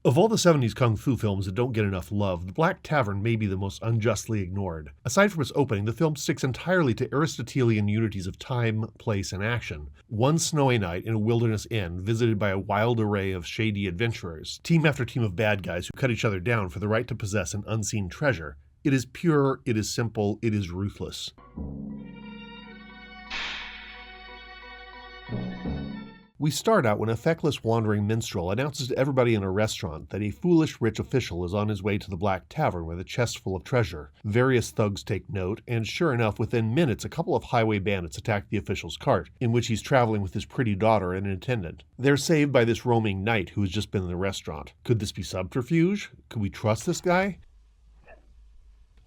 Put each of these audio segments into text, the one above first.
Of all the 70s kung fu films that don't get enough love, The Black Tavern may be the most unjustly ignored. Aside from its opening, the film sticks entirely to Aristotelian unities of time, place, and action. One snowy night in a wilderness inn, visited by a wild array of shady adventurers, team after team of bad guys who cut each other down for the right to possess an unseen treasure. It is pure, it is simple, it is ruthless. We start out when a feckless wandering minstrel announces to everybody in a restaurant that a foolish rich official is on his way to the Black Tavern with a chest full of treasure. Various thugs take note, and sure enough, within minutes a couple of highway bandits attack the official's cart, in which he's traveling with his pretty daughter and an attendant. They're saved by this roaming knight who has just been in the restaurant. Could this be subterfuge? Could we trust this guy?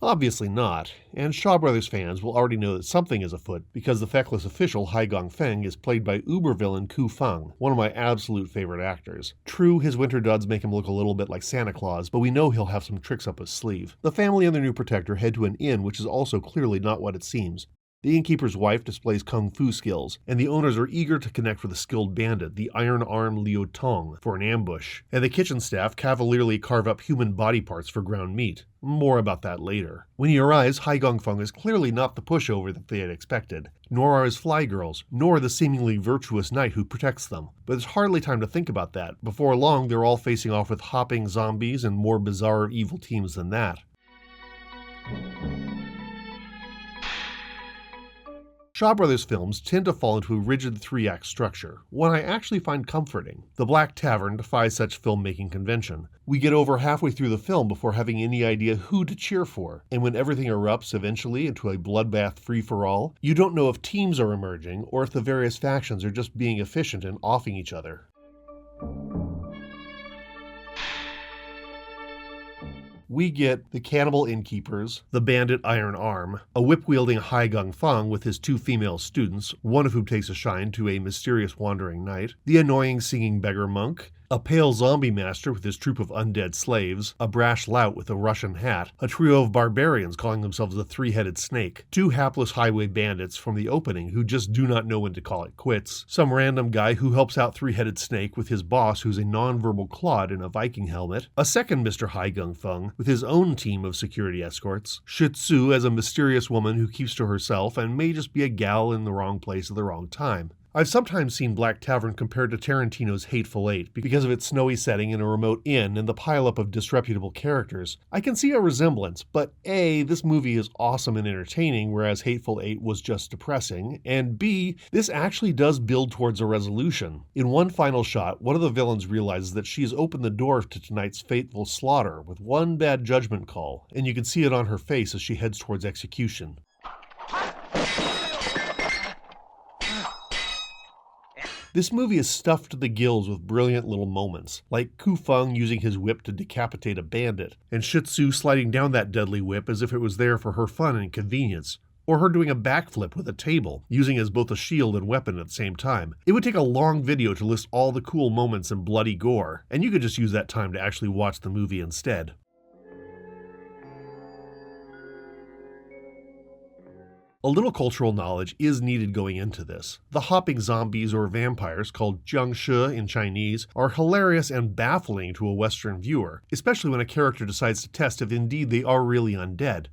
Obviously not, and Shaw Brothers fans will already know that something is afoot because the feckless official Hai Gong Feng is played by uber-villain Ku Feng, one of my absolute favorite actors. True, his winter duds make him look a little bit like Santa Claus, but we know he'll have some tricks up his sleeve. The family and their new protector head to an inn which is also clearly not what it seems. The innkeeper's wife displays kung fu skills, and the owners are eager to connect with a skilled bandit, the Iron Arm Liu Tong, for an ambush, and the kitchen staff cavalierly carve up human body parts for ground meat. More about that later. When he arrives, Hai Gong Feng is clearly not the pushover that they had expected, nor are his fly girls, nor the seemingly virtuous knight who protects them. But there's hardly time to think about that. Before long, they're all facing off with hopping zombies and more bizarre evil teams than that. Shaw Brothers films tend to fall into a rigid three-act structure, one I actually find comforting. The Black Tavern defies such filmmaking convention. We get over halfway through the film before having any idea who to cheer for, and when everything erupts eventually into a bloodbath free-for-all, you don't know if teams are emerging or if the various factions are just being efficient and offing each other. We get the cannibal innkeepers, the bandit Iron Arm, a whip-wielding Hai Gong Feng with his two female students, one of whom takes a shine to a mysterious wandering knight, the annoying singing beggar monk, a pale zombie master with his troop of undead slaves, a brash lout with a Russian hat, a trio of barbarians calling themselves the Three-Headed Snake, two hapless highway bandits from the opening who just do not know when to call it quits, some random guy who helps out Three-Headed Snake with his boss who's a non-verbal clod in a Viking helmet, a second Mr. Hai Gong Feng with his own team of security escorts, Shih Tzu as a mysterious woman who keeps to herself and may just be a gal in the wrong place at the wrong time. I've sometimes seen Black Tavern compared to Tarantino's Hateful Eight because of its snowy setting in a remote inn and the pileup of disreputable characters. I can see a resemblance, but A, this movie is awesome and entertaining, whereas Hateful Eight was just depressing, and B, this actually does build towards a resolution. In one final shot, one of the villains realizes that she has opened the door to tonight's fateful slaughter with one bad judgment call, and you can see it on her face as she heads towards execution. This movie is stuffed to the gills with brilliant little moments, like Ku Feng using his whip to decapitate a bandit, and Shih Tzu sliding down that deadly whip as if it was there for her fun and convenience, or her doing a backflip with a table, using it as both a shield and weapon at the same time. It would take a long video to list all the cool moments in bloody gore, and you could just use that time to actually watch the movie instead. A little cultural knowledge is needed going into this. The hopping zombies or vampires, called jiangshi in Chinese, are hilarious and baffling to a Western viewer, especially when a character decides to test if indeed they are really undead.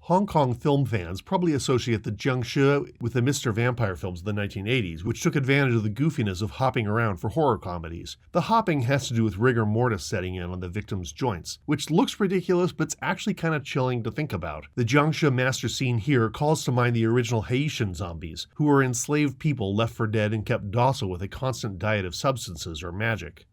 Hong Kong film fans probably associate the jiangshi with the Mr. Vampire films of the 1980s, which took advantage of the goofiness of hopping around for horror comedies. The hopping has to do with rigor mortis setting in on the victim's joints, which looks ridiculous, but it's actually kind of chilling to think about. The jiangshi master scene here calls to mind the original Haitian zombies, who were enslaved people left for dead and kept docile with a constant diet of substances or magic.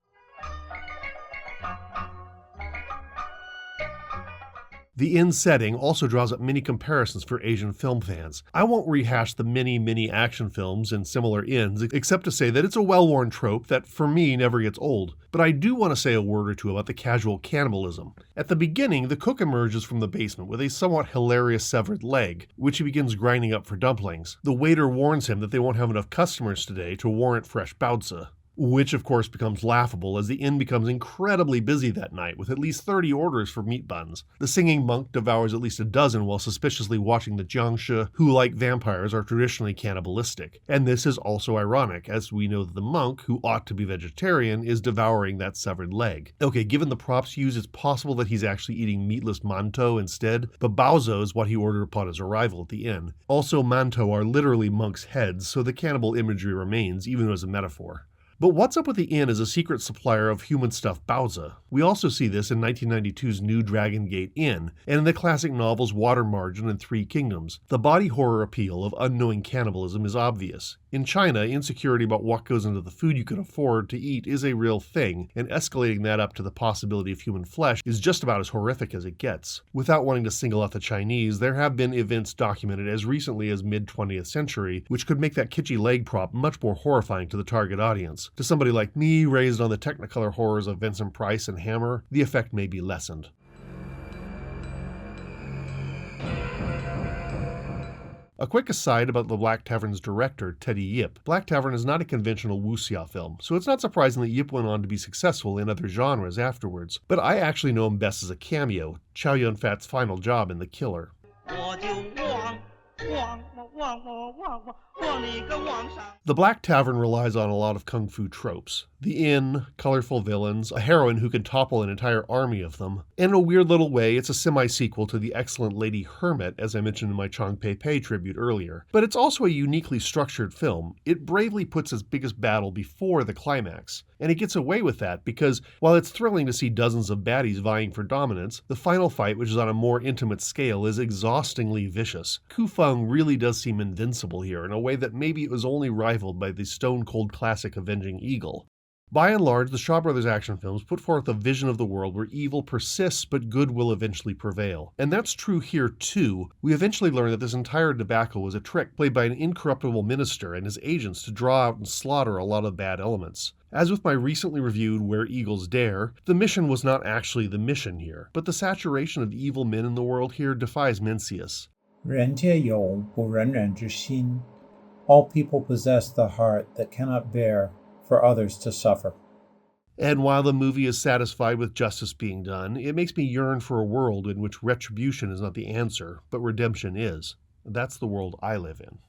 The inn setting also draws up many comparisons for Asian film fans. I won't rehash the many action films in similar inns, except to say that it's a well-worn trope that, for me, never gets old. But I do want to say a word or two about the casual cannibalism. At the beginning, the cook emerges from the basement with a somewhat hilarious severed leg, which he begins grinding up for dumplings. The waiter warns him that they won't have enough customers today to warrant fresh baozi. Which, of course, becomes laughable as the inn becomes incredibly busy that night, with at least 30 orders for meat buns. The singing monk devours at least a dozen while suspiciously watching the jiangshi, who, like vampires, are traditionally cannibalistic. And this is also ironic, as we know that the monk, who ought to be vegetarian, is devouring that severed leg. Okay, given the props used, it's possible that he's actually eating meatless mantou instead, but baozi is what he ordered upon his arrival at the inn. Also, mantou are literally monks' heads, so the cannibal imagery remains, even as a metaphor. But what's up with the inn as a secret supplier of human-stuffed baozi? We also see this in 1992's New Dragon Gate Inn, and in the classic novels Water Margin and Three Kingdoms. The body horror appeal of unknowing cannibalism is obvious. In China, insecurity about what goes into the food you can afford to eat is a real thing, and escalating that up to the possibility of human flesh is just about as horrific as it gets. Without wanting to single out the Chinese, there have been events documented as recently as mid-20th century, which could make that kitschy leg prop much more horrifying to the target audience. To somebody like me, raised on the Technicolor horrors of Vincent Price and Hammer, the effect may be lessened. A quick aside about the Black Tavern's director, Teddy Yip. Black Tavern is not a conventional wuxia film, so it's not surprising that Yip went on to be successful in other genres afterwards. But I actually know him best as a cameo, Chow Yun-fat's final job in The Killer. The Black Tavern relies on a lot of kung fu tropes. The inn, colorful villains, a heroine who can topple an entire army of them. And in a weird little way, it's a semi-sequel to the excellent Lady Hermit, as I mentioned in my Chong Pei Pei tribute earlier. But it's also a uniquely structured film. It bravely puts its biggest battle before the climax. And it gets away with that because, while it's thrilling to see dozens of baddies vying for dominance, the final fight, which is on a more intimate scale, is exhaustingly vicious. Ku Feng really does seem invincible here in a way that maybe it was only rivaled by the stone-cold classic Avenging Eagle. By and large, the Shaw Brothers action films put forth a vision of the world where evil persists but good will eventually prevail. And that's true here too. We eventually learn that this entire debacle was a trick played by an incorruptible minister and his agents to draw out and slaughter a lot of bad elements. As with my recently reviewed Where Eagles Dare, the mission was not actually the mission here, but the saturation of evil men in the world here defies Mencius. 人皆有不忍忍之心. All people possess the heart that cannot bear for others to suffer. And while the movie is satisfied with justice being done, it makes me yearn for a world in which retribution is not the answer, but redemption is. That's the world I live in.